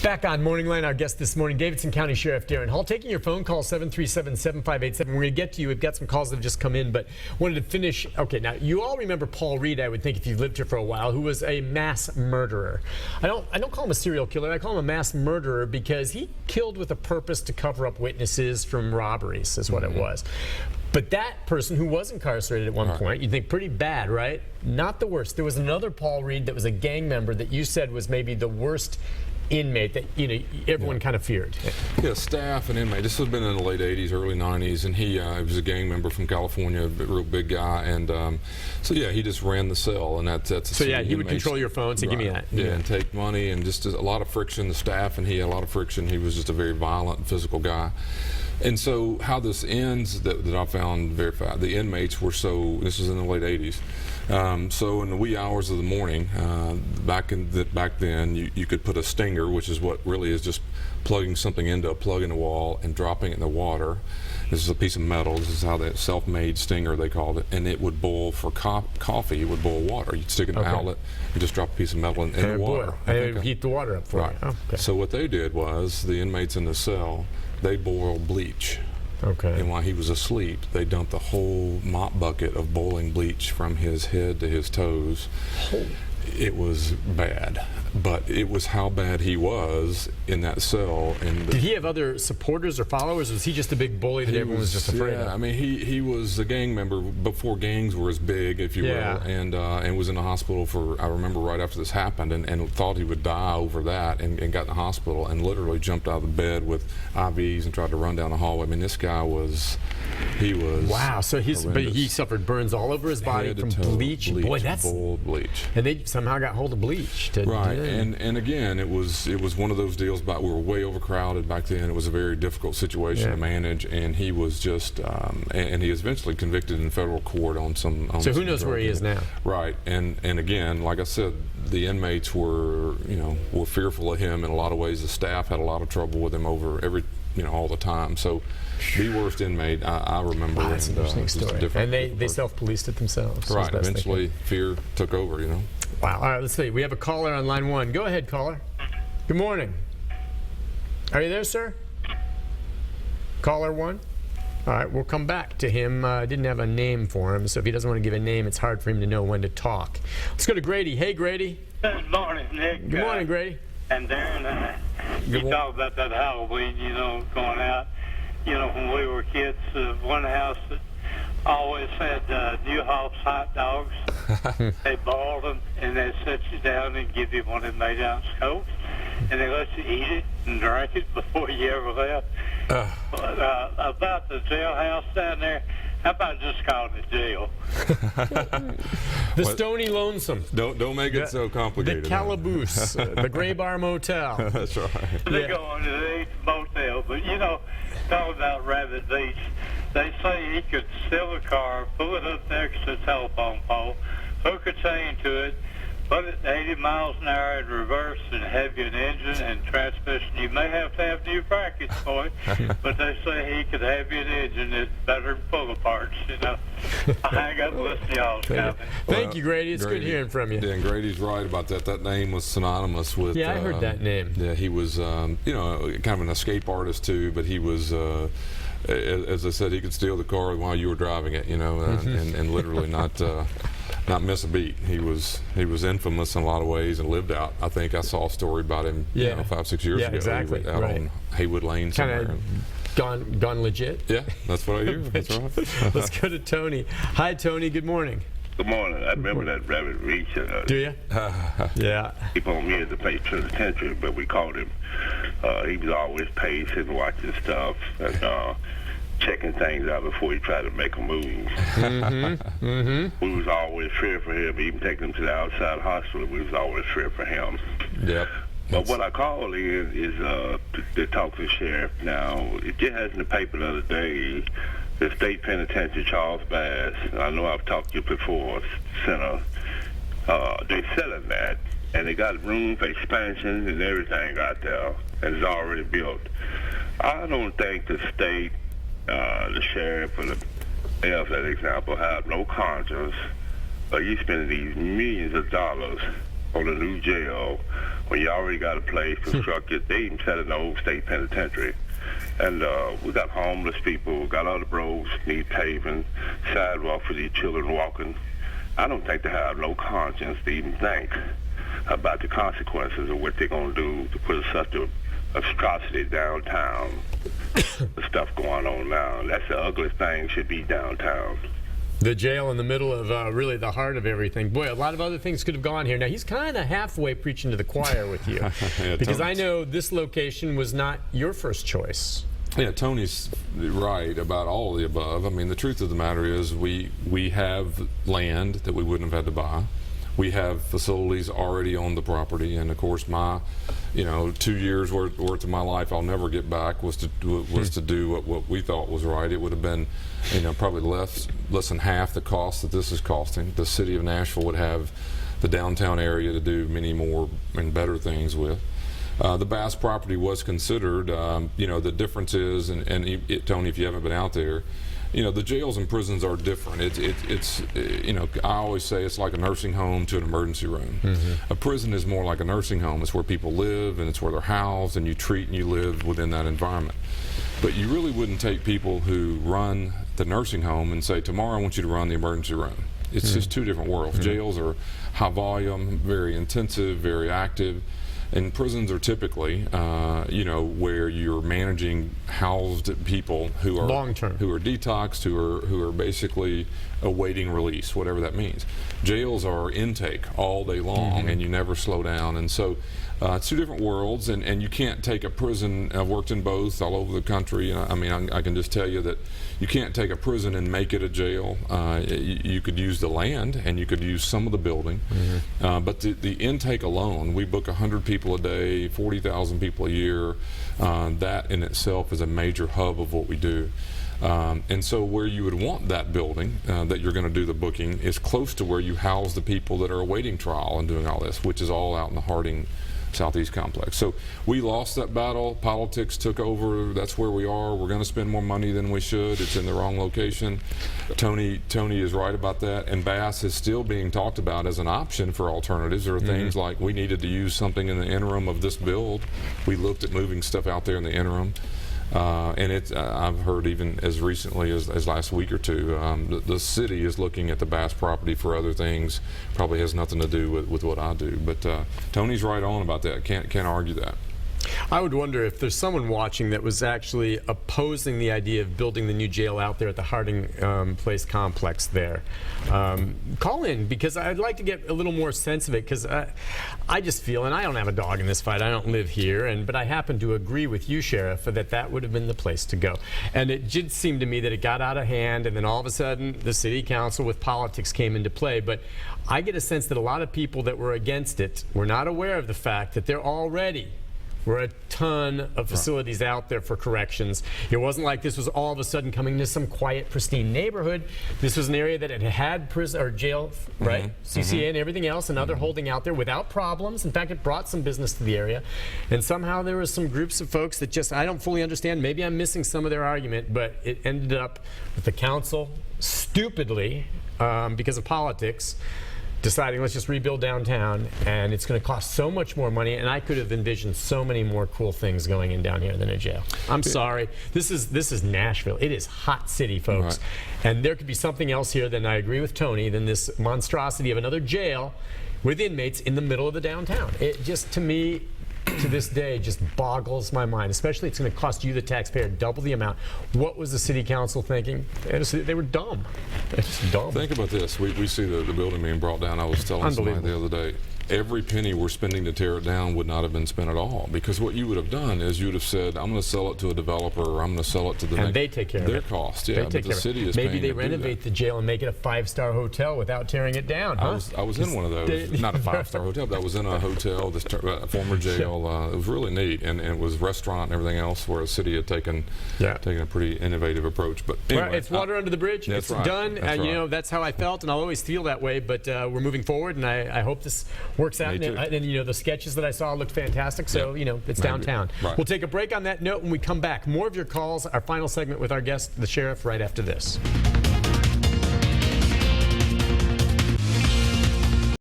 Back on Morning Line, our guest this morning, Davidson County Sheriff Darren Hall, taking your phone call, 737-7587. We're going to get to you. We've got some calls that have just come in, but wanted to finish. Okay, now, you all remember Paul Reed, I would think, if you've lived here for a while, who was a mass murderer. I don't call him a serial killer. I call him a mass murderer because he killed with a purpose to cover up witnesses from robberies, is what it was. But that person who was incarcerated at one point, you'd think pretty bad, right? Not the worst. There was another Paul Reed that was a gang member that you said was maybe the worst inmate that everyone kind of feared. Yeah, staff and inmate. This has been in the late 80s, early 90s, and he was a gang member from California, a real big guy, and so yeah, he just ran the cell, and that's so yeah, he would control your phone. So give me that. Yeah, and take money, and just a lot of friction. The staff and he had a lot of friction. He was just a very violent, physical guy. And so how this ends, that I found verified, the inmates were this was in the late 80s, so in the wee hours of the morning, back then, you could put a stinger, which is what really is just plugging something into a plug in the wall and dropping it in the water. This is a piece of metal. This is how that self-made stinger, they called it, and it would boil for coffee. It would boil water. You'd stick it in an outlet and just drop a piece of metal in the water. And it would heat the water up for you. Oh, okay. So what they did was, the inmates in the cell, they boiled bleach. Okay. And while he was asleep, they dumped a whole mop bucket of boiling bleach from his head to his toes. It was bad, but it was how bad he was in that cell. And did he have other supporters or followers, or was he just a big bully that everyone was just afraid of? Yeah, I mean, he was a gang member before gangs were as big, if you will, and was in the hospital for, I remember right after this happened, and thought he would die over that, and got in the hospital, and literally jumped out of the bed with IVs and tried to run down the hallway. I mean, this guy was, wow. So he suffered burns all over his body from bleach. Boy, that's boiled bleach. And they somehow got hold of bleach. Right, and again, it was one of those deals about, we were way overcrowded back then. It was a very difficult situation to manage, and he was just, and he was eventually convicted in federal court on some. So who knows where he is now? Right, and again, like I said, the inmates were fearful of him in a lot of ways. The staff had a lot of trouble with him over all the time. So the worst inmate I remember. Wow, that's an interesting story. And they self-policed it themselves. Right. Eventually, fear took over. Wow. All right. Let's see. We have a caller on line 1. Go ahead, caller. Good morning. Are you there, sir? Caller 1. All right. We'll come back to him. Didn't have a name for him, so if he doesn't want to give a name, it's hard for him to know when to talk. Let's go to Grady. Hey, Grady. Good morning, Nick. Good morning, Grady. And Darren, you talk about that Halloween, going out. When we were kids, one house that always had Newhoff's hot dogs. They boiled them, and they set you down and give you one of them 8-ounce Cokes, and they let you eat it and drink it before you ever left. But about the jailhouse down there, how about just calling it jail? The Stony Lonesome. Don't make it so complicated. The Calaboose, the Gray Bar Motel. That's right. They go into the motel, but talking about Rabbit Beach, they say he could steal a car, pull it up next to the telephone pole, hook a chain to it, put it 80 miles an hour in reverse, and have you an engine and transmission. You may have to have new brackets for it, but they say he could have you an engine that's better than pull parts. I hang up and listen to y'all. Thank you, Grady. It's good hearing from you. Yeah, and Grady's right about that. That name was synonymous with. Yeah, I heard that name. Yeah, he was, kind of an escape artist too, but he was. As I said, he could steal the car while you were driving it, and literally not miss a beat. He was infamous in a lot of ways and lived out. I think I saw a story about him 5-6 years ago. Exactly. Out on Haywood Lane somewhere. Gone legit. Yeah, that's what I hear. That's right. Let's go to Tony. Hi, Tony. Good morning. Good morning. I remember that Rabbit Reach. Do you? Yeah. He phoned me at the place penitentiary, but we called him. He was always pacing, watching stuff, and checking things out before he tried to make a move. We was always feared for him. Even taking him to the outside hospital, we was always feared for him. Yep. But what I call is to talk to the sheriff. Now, it just has in the paper the other day, the state penitentiary, Charles Bass, I know I've talked to you before, Center, they're selling that, and they got room for expansion and everything out there, and it's already built. I don't think the state, the sheriff, or the mayor, for example, have no conscience. You spending these millions of dollars on a new jail when you already got a place constructed. They even set an old state penitentiary. And we got homeless people, got other roads need paving, sidewalk for these children walking. I don't think they have no conscience to even think about the consequences of what they're going to do to put such a atrocity downtown. The stuff going on now. That's the ugliest thing should be downtown. The jail in the middle of really the heart of everything. Boy, a lot of other things could have gone here. Now, he's kind of halfway preaching to the choir with you. Yeah, because I know this location was not your first choice. Yeah, Tony's right about all of the above. I mean, the truth of the matter is we have land that we wouldn't have had to buy. We have facilities already on the property, and of course, my, 2 years worth of my life I'll never get back was to do what we thought was right. It would have been, probably less than half the cost that this is costing. The city of Nashville would have the downtown area to do many more and better things with. The Bass property was considered. The difference is, Tony, if you haven't been out there, the jails and prisons are different. It's I always say it's like a nursing home to an emergency room. Mm-hmm. A prison is more like a nursing home. It's where people live, and it's where they're housed, and you treat and you live within that environment. But you really wouldn't take people who run the nursing home and say, tomorrow I want you to run the emergency room. It's just two different worlds. Jails are high volume, very intensive, very active. And prisons are typically, where you're managing housed people who are long-term, who are detoxed, who are basically awaiting release, whatever that means. Jails are intake all day long, and you never slow down. And so it's two different worlds, and you can't take a prison. I've worked in both all over the country, and I can just tell you that you can't take a prison and make it a jail. You could use the land, and you could use some of the building, but the intake alone, we book 100 people a day, 40,000 people a year. That in itself is a major hub of what we do. And so where you would want that building that you're going to do the booking is close to where you house the people that are awaiting trial and doing all this, which is all out in the Harding Southeast Complex. So we lost that battle. Politics took over. That's where we are. We're going to spend more money than we should. It's in the wrong location. Tony is right about that. And Bass is still being talked about as an option for alternatives. There are things like we needed to use something in the interim of this build. We looked at moving stuff out there in the interim. And I've heard even as recently as last week or two, the city is looking at the Bass property for other things. Probably has nothing to do with what I do. But Tony's right on about that. Can't argue that. I would wonder if there's someone watching that was actually opposing the idea of building the new jail out there at the Harding Place complex there. Call in, because I'd like to get a little more sense of it, because I just feel, and I don't have a dog in this fight, I don't live here, but I happen to agree with you, Sheriff, that that would have been the place to go. And it did seem to me that it got out of hand, and then all of a sudden the city council with politics came into play. But I get a sense that a lot of people that were against it were not aware of the fact that there already were a ton of facilities out there for corrections. It wasn't like this was all of a sudden coming to some quiet, pristine neighborhood. This was an area that had prison or jail, right? CCA and everything else, and other holding out there without problems. In fact, it brought some business to the area. And somehow there was some groups of folks that just, I don't fully understand. Maybe I'm missing some of their argument, but it ended up with the council stupidly, because of politics, deciding let's just rebuild downtown, and it's going to cost so much more money, and I could have envisioned so many more cool things going in down here than a jail. I'm sorry. This is Nashville. It is hot city, folks. Right. And there could be something else here than, I agree with Tony, than this monstrosity of another jail with inmates in the middle of the downtown. It just, to me, to this day, just boggles my mind. Especially, it's going to cost you, the taxpayer, double the amount. What was the city council thinking? They were dumb. They're just dumb. Think about this. We see the building being brought down. I was telling somebody the other day, every penny we're spending to tear it down would not have been spent at all, because what you would have done is you would have said, I'm going to sell it to a developer, or I'm going to sell it to the and they take care of their it. cost. Yeah, but the city is maybe paying they to do renovate that. the jail and make it a 5-star hotel without tearing it down. Huh? I was in one of those, not a 5-star hotel, but I was in a hotel, this former jail. It was really neat, and it was restaurant and everything else, where the city had taken a pretty innovative approach. But anyway, well, it's water under the bridge. That's it's right. done. That's right. That's how I felt, and I'll always feel that way. But we're moving forward, and I hope this works out. And the sketches that I saw looked fantastic. So it's downtown. Right. We'll take a break on that note when we come back. More of your calls. Our final segment with our guest, the sheriff, right after this.